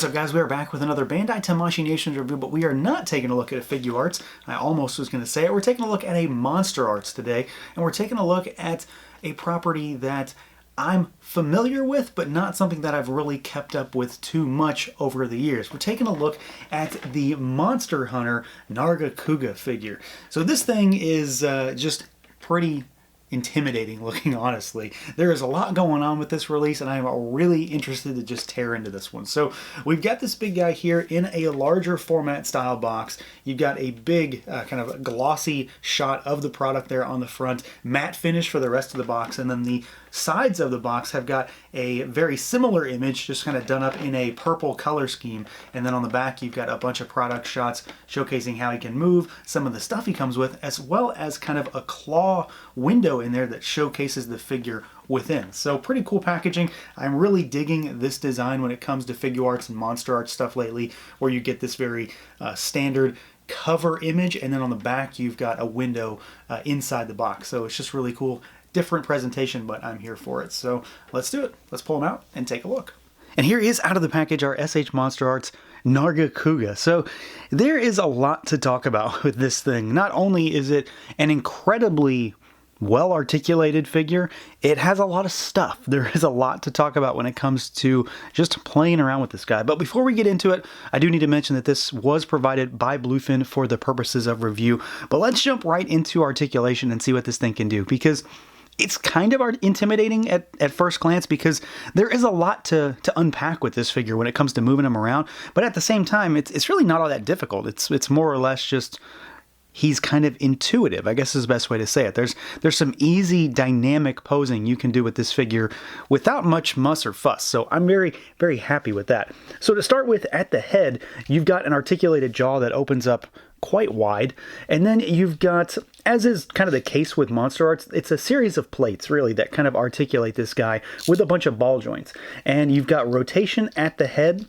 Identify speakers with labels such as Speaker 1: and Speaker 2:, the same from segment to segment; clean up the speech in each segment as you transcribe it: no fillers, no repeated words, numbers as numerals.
Speaker 1: What's up, guys? We are back with another Bandai Tamashii Nations review, but we are not taking a look at a Figuarts. I almost was going to say it. We're taking a look at a MonsterArts today, and we're taking a look at a property that I'm familiar with, but not something that I've really kept up with too much over the years. We're taking a look at the Monster Hunter Nargacuga figure. So this thing is just pretty intimidating looking, honestly. There is a lot going on with this release, and I'm really interested to just tear into this one. So we've got this big guy here in a larger format style box. You've got a big kind of glossy shot of the product there on the front, matte finish for the rest of the box, and then the sides of the box have got a very similar image, just kind of done up in a purple color scheme. And then on the back, you've got a bunch of product shots showcasing how he can move, some of the stuff he comes with, as well as kind of a claw window in there that showcases the figure within. So pretty cool packaging. I'm really digging this design when it comes to Figuarts and MonsterArts stuff lately, where you get this very standard cover image, and then on the back you've got a window inside the box. So it's just really cool. Different presentation, but I'm here for it. So let's do it. Let's pull them out and take a look. And here is out of the package our SH MonsterArts Nargacuga. So there is a lot to talk about with this thing. Not only is it an incredibly well-articulated figure, it has a lot of stuff. There is a lot to talk about when it comes to just playing around with this guy. But before we get into it, I do need to mention that this was provided by Bluefin for the purposes of review. But let's jump right into articulation and see what this thing can do, because it's kind of intimidating at first glance, because there is a lot to unpack with this figure when it comes to moving him around. But at the same time, it's really not all that difficult. It's more or less just he's kind of intuitive, I guess is the best way to say it. There's some easy dynamic posing you can do with this figure without much muss or fuss. So I'm very, very happy with that. So to start with, at the head, you've got an articulated jaw that opens up quite wide, and then you've got, as is kind of the case with MonsterArts, it's a series of plates really that kind of articulate this guy with a bunch of ball joints. And you've got rotation at the head,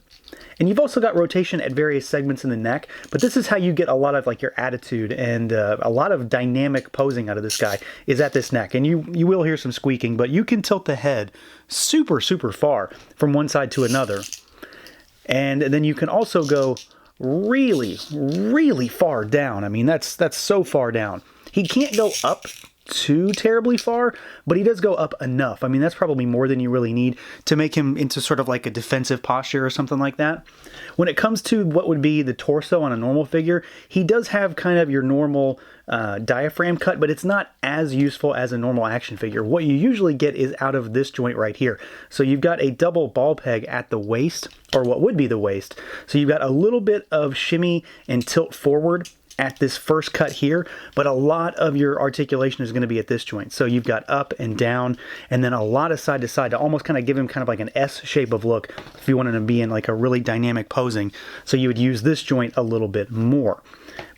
Speaker 1: and you've also got rotation at various segments in the neck, but this is how you get a lot of like your attitude and a lot of dynamic posing out of this guy is at this neck. And you will hear some squeaking, but you can tilt the head super, super far from one side to another. And then you can also go really, really far down. I mean, that's so far down. He can't go up too terribly far, but he does go up enough. I mean, that's probably more than you really need to make him into sort of like a defensive posture or something like that. When it comes to what would be the torso on a normal figure, he does have kind of your normal diaphragm cut, but it's not as useful as a normal action figure. What you usually get is out of this joint right here. So you've got a double ball peg at the waist, or what would be the waist. So you've got a little bit of shimmy and tilt forward at this first cut here, but a lot of your articulation is going to be at this joint. So you've got up and down, and then a lot of side to side to almost kind of give him kind of like an S shape of look if you wanted to be in like a really dynamic posing. So you would use this joint a little bit more.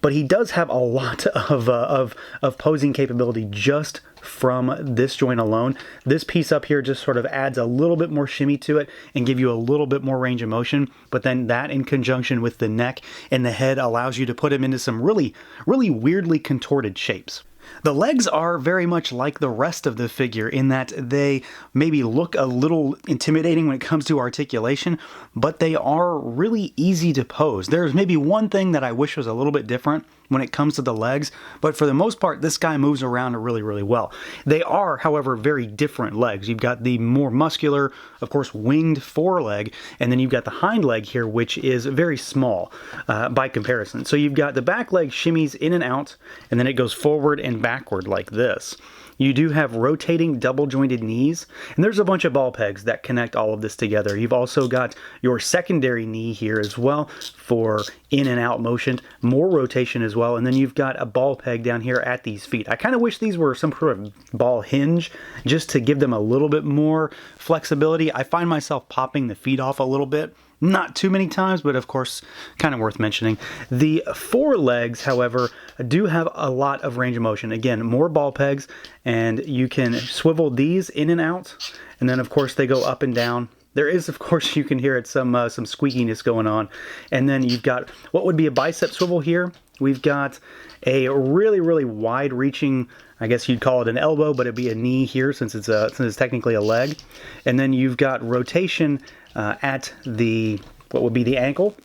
Speaker 1: But he does have a lot of posing capability just from this joint alone. This piece up here just sort of adds a little bit more shimmy to it and give you a little bit more range of motion. But then that in conjunction with the neck and the head allows you to put him into some really, really weirdly contorted shapes. The legs are very much like the rest of the figure in that they maybe look a little intimidating when it comes to articulation, but they are really easy to pose. There's maybe one thing that I wish was a little bit different when it comes to the legs, but for the most part, this guy moves around really, really well. They are, however, very different legs. You've got the more muscular, of course, winged foreleg, and then you've got the hind leg here, which is very small by comparison. So you've got the back leg shimmies in and out, and then it goes forward and backward like this. You do have rotating double jointed knees, and there's a bunch of ball pegs that connect all of this together. You've also got your secondary knee here as well for in and out motion, more rotation as well, and then you've got a ball peg down here at these feet. I kind of wish these were some sort of ball hinge just to give them a little bit more flexibility. I find myself popping the feet off a little bit. Not too many times, but of course, kind of worth mentioning. The forelegs, however, do have a lot of range of motion. Again, more ball pegs, and you can swivel these in and out, and then of course they go up and down. There is, of course, you can hear it, some squeakiness going on. And then you've got what would be a bicep swivel here. We've got a really, really wide-reaching, I guess you'd call it an elbow, but it'd be a knee here since it's technically a leg. And then you've got rotation at the what would be the ankle.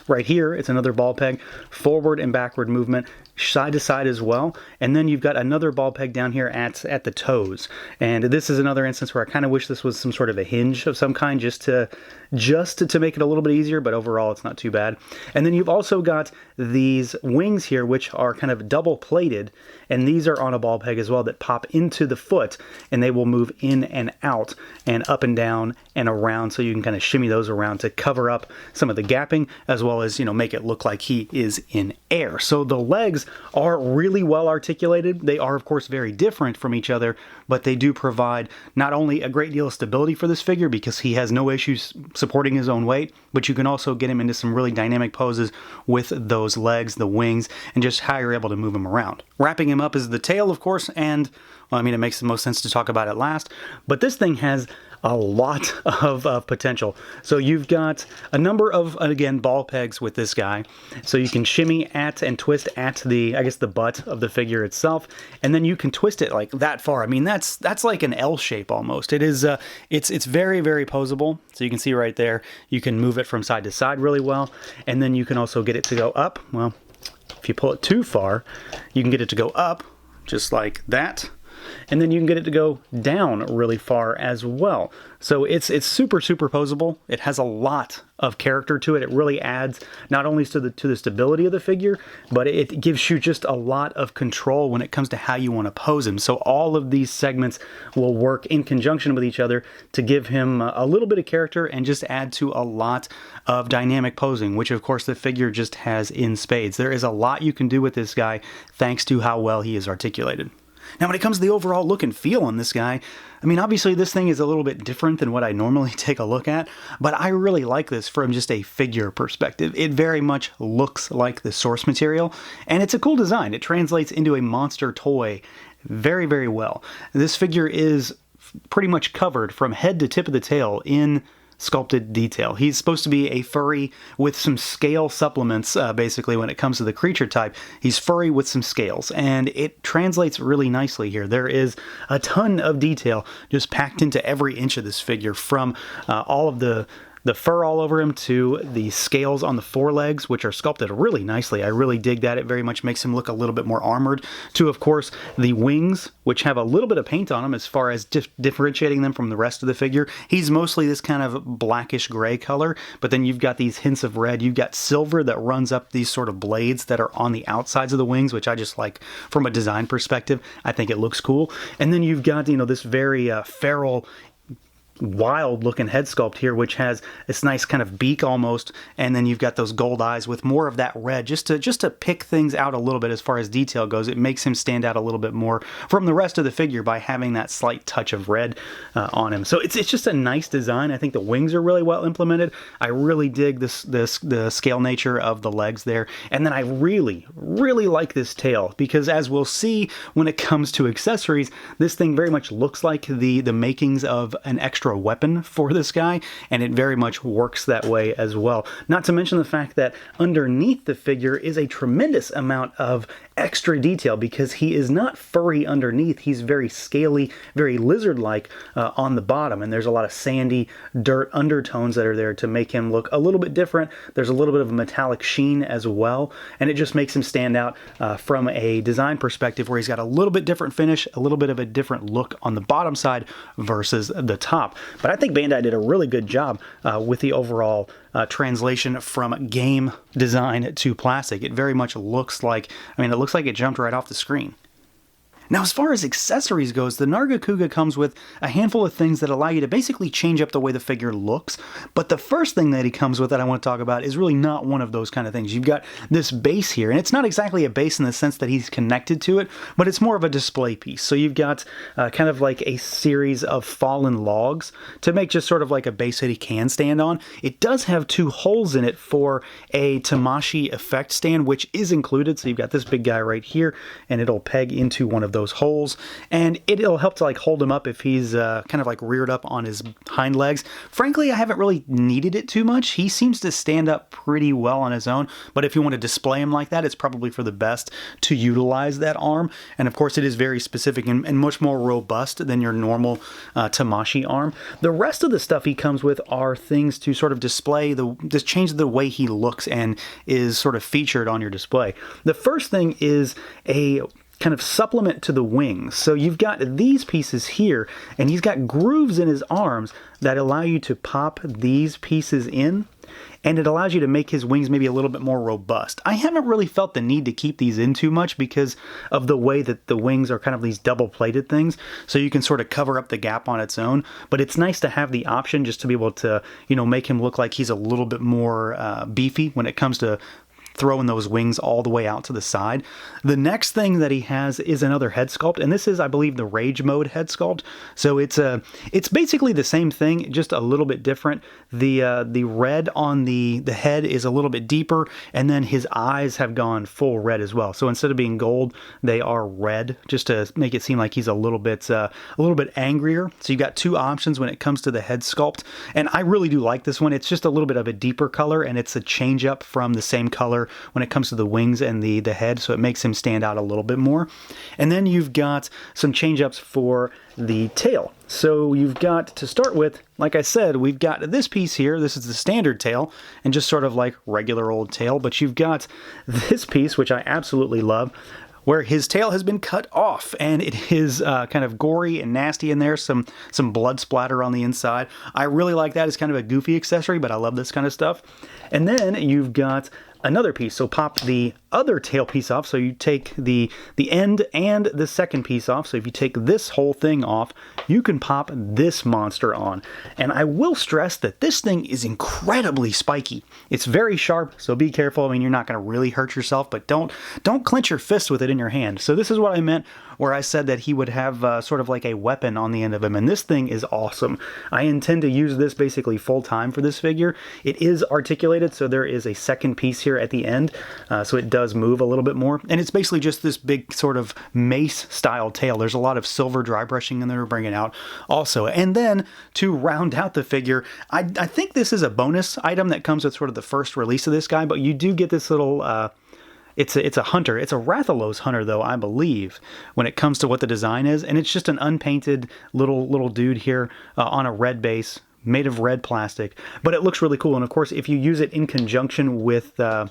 Speaker 1: Right here, it's another ball peg, forward and backward movement, side to side as well. And then you've got another ball peg down here at the toes. And this is another instance where I kind of wish this was some sort of a hinge of some kind just to make it a little bit easier, but overall it's not too bad. And then you've also got these wings here, which are kind of double plated, and these are on a ball peg as well that pop into the foot, and they will move in and out and up and down and around, so you can kind of shimmy those around to cover up some of the gapping, as well as, you know, make it look like he is in air. So the legs are really well articulated. They are, of course, very different from each other, but they do provide not only a great deal of stability for this figure because he has no issues supporting his own weight, but you can also get him into some really dynamic poses with those legs, the wings, and just how you're able to move him around. Wrapping him up is the tail, of course, and, well, I mean, it makes the most sense to talk about it last, but this thing has a lot of potential. So you've got a number of, again, ball pegs with this guy. So you can shimmy at and twist at the, I guess, the butt of the figure itself, and then you can twist it like that far. I mean, that's like an L shape almost. It is, it's very, very posable. So you can see right there, you can move it from side to side really well, and then you can also get it to go up. Well, if you pull it too far, you can get it to go up just like that. And then you can get it to go down really far as well. So it's super posable. It has a lot of character to it. It really adds not only to the stability of the figure, but it gives you just a lot of control when it comes to how you want to pose him. So all of these segments will work in conjunction with each other to give him a little bit of character and just add to a lot of dynamic posing, which of course the figure just has in spades. There is a lot you can do with this guy thanks to how well he is articulated. Now, when it comes to the overall look and feel on this guy, I mean, obviously this thing is a little bit different than what I normally take a look at, but I really like this from just a figure perspective. It very much looks like the source material, and it's a cool design. It translates into a monster toy very, very well. This figure is pretty much covered from head to tip of the tail in sculpted detail. He's supposed to be a furry with some scale supplements, basically, when it comes to the creature type. He's furry with some scales, and it translates really nicely here. There is a ton of detail just packed into every inch of this figure, from all of the fur all over him to the scales on the forelegs, which are sculpted really nicely. I really dig that. It very much makes him look a little bit more armored. To, of course, the wings, which have a little bit of paint on them as far as differentiating them from the rest of the figure. He's mostly this kind of blackish gray color, but then you've got these hints of red. You've got silver that runs up these sort of blades that are on the outsides of the wings, which I just like from a design perspective. I think it looks cool. And then you've got, you know, this very feral, wild looking head sculpt here, which has this nice kind of beak almost, and then you've got those gold eyes with more of that red, just to pick things out a little bit as far as detail goes. It makes him stand out a little bit more from the rest of the figure by having that slight touch of red on him. So it's just a nice design. I think the wings are really well implemented. I really dig the scale nature of the legs there, and then I really like this tail, because as we'll see when it comes to accessories, this thing very much looks like the makings of an extra weapon for this guy, and it very much works that way as well. Not to mention the fact that underneath the figure is a tremendous amount of extra detail, because he is not furry underneath. He's very scaly, very lizard-like on the bottom, and there's a lot of sandy dirt undertones that are there to make him look a little bit different. There's a little bit of a metallic sheen as well, and it just makes him stand out from a design perspective, where he's got a little bit different finish, a little bit of a different look on the bottom side versus the top. But I think Bandai did a really good job with the overall translation from game design to plastic. It very much looks like, I mean, it looks like it jumped right off the screen. Now, as far as accessories goes, the Nargacuga comes with a handful of things that allow you to basically change up the way the figure looks. But the first thing that he comes with that I want to talk about is really not one of those kind of things. You've got this base here, and it's not exactly a base in the sense that he's connected to it, but it's more of a display piece. So you've got kind of like a series of fallen logs to make just sort of like a base that he can stand on. It does have two holes in it for a Tamashii effect stand, which is included. So you've got this big guy right here, and it'll peg into one of those holes, and it'll help to like hold him up if he's kind of like reared up on his hind legs. Frankly, I haven't really needed it too much. He seems to stand up pretty well on his own, but if you want to display him like that, it's probably for the best to utilize that arm. And of course, it is very specific and much more robust than your normal Tamashii arm. The rest of the stuff he comes with are things to sort of display just change the way he looks and is sort of featured on your display. The first thing is a kind of supplement to the wings. So you've got these pieces here, and he's got grooves in his arms that allow you to pop these pieces in, and it allows you to make his wings maybe a little bit more robust. I haven't really felt the need to keep these in too much because of the way that the wings are kind of these double-plated things, so you can sort of cover up the gap on its own, but it's nice to have the option just to be able to, you know, make him look like he's a little bit more beefy when it comes to throwing those wings all the way out to the side. The next thing that he has is another head sculpt, and this is, I believe, the Rage Mode head sculpt. So it's basically the same thing, just a little bit different. The red on the head is a little bit deeper, and then his eyes have gone full red as well. So instead of being gold, they are red, just to make it seem like he's a little bit angrier. So you've got two options when it comes to the head sculpt, and I really do like this one. It's just a little bit of a deeper color, and it's a change up from the same color when it comes to the wings and the head, so it makes him stand out a little bit more. And then you've got some change ups for the tail. So you've got, to start with, like I said, we've got this piece here. This is the standard tail, and just sort of like regular old tail, but you've got this piece, which I absolutely love, where his tail has been cut off, and it is kind of gory and nasty in there, some blood splatter on the inside. I really like that. It's kind of a goofy accessory, but I love this kind of stuff. And then you've got another piece. So pop the other tail piece off. So you take the end and the second piece off. So if you take this whole thing off, you can pop this monster on. And I will stress that this thing is incredibly spiky. It's very sharp, so be careful. I mean, you're not going to really hurt yourself, but don't clench your fist with it in your hand. So this is what I meant where I said that he would have sort of like a weapon on the end of him, and this thing is awesome. I intend to use this basically full time for this figure. It is articulated, so there is a second piece here at the end, so it does move a little bit more, and it's basically just this big sort of mace style tail. There's a lot of silver dry brushing in there to bring it out also. And then to round out the figure, I think this is a bonus item that comes with sort of the first release of this guy, but you do get this little it's a hunter. It's a Rathalos hunter, though, I believe, when it comes to what the design is. And it's just an unpainted little dude here on a red base, made of red plastic. But it looks really cool. And of course, if you use it in conjunction with the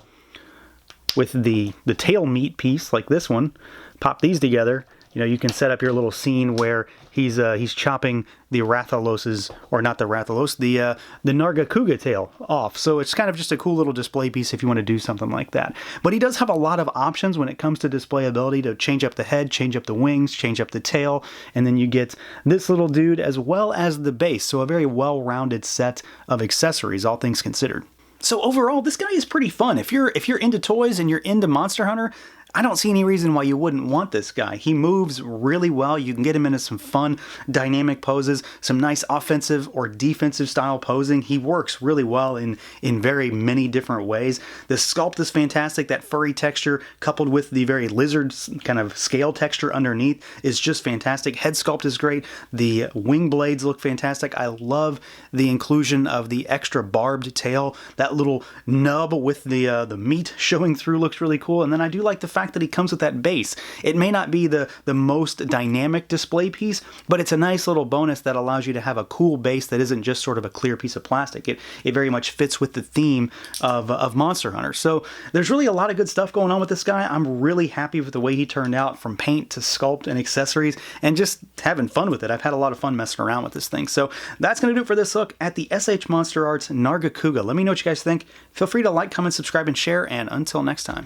Speaker 1: tail meat piece, like this one, pop these together, you know, you can set up your little scene where he's chopping the Rathalos's, or not the Rathalos, the Nargacuga tail off. So it's kind of just a cool little display piece if you want to do something like that. But he does have a lot of options when it comes to display ability to change up the head, change up the wings, change up the tail, and then you get this little dude as well as the base. So a very well-rounded set of accessories, all things considered. So overall, this guy is pretty fun. If you're into toys and you're into Monster Hunter, I don't see any reason why you wouldn't want this guy. He moves really well. You can get him into some fun, dynamic poses, some nice offensive or defensive style posing. He works really well in very many different ways. The sculpt is fantastic. That furry texture coupled with the very lizard kind of scale texture underneath is just fantastic. Head sculpt is great. The wing blades look fantastic. I love the inclusion of the extra barbed tail. That little nub with the meat showing through looks really cool. And then I do like the fact that he comes with that base. It may not be the most dynamic display piece, but it's a nice little bonus that allows you to have a cool base that isn't just sort of a clear piece of plastic. It very much fits with the theme of Monster Hunter. So there's really a lot of good stuff going on with this guy. I'm really happy with the way he turned out, from paint to sculpt and accessories, and just having fun with it. I've had a lot of fun messing around with this thing. So that's going to do it for this look at the SH MonsterArts Nargacuga. Let me know what you guys think. Feel free to like, comment, subscribe, and share, and until next time.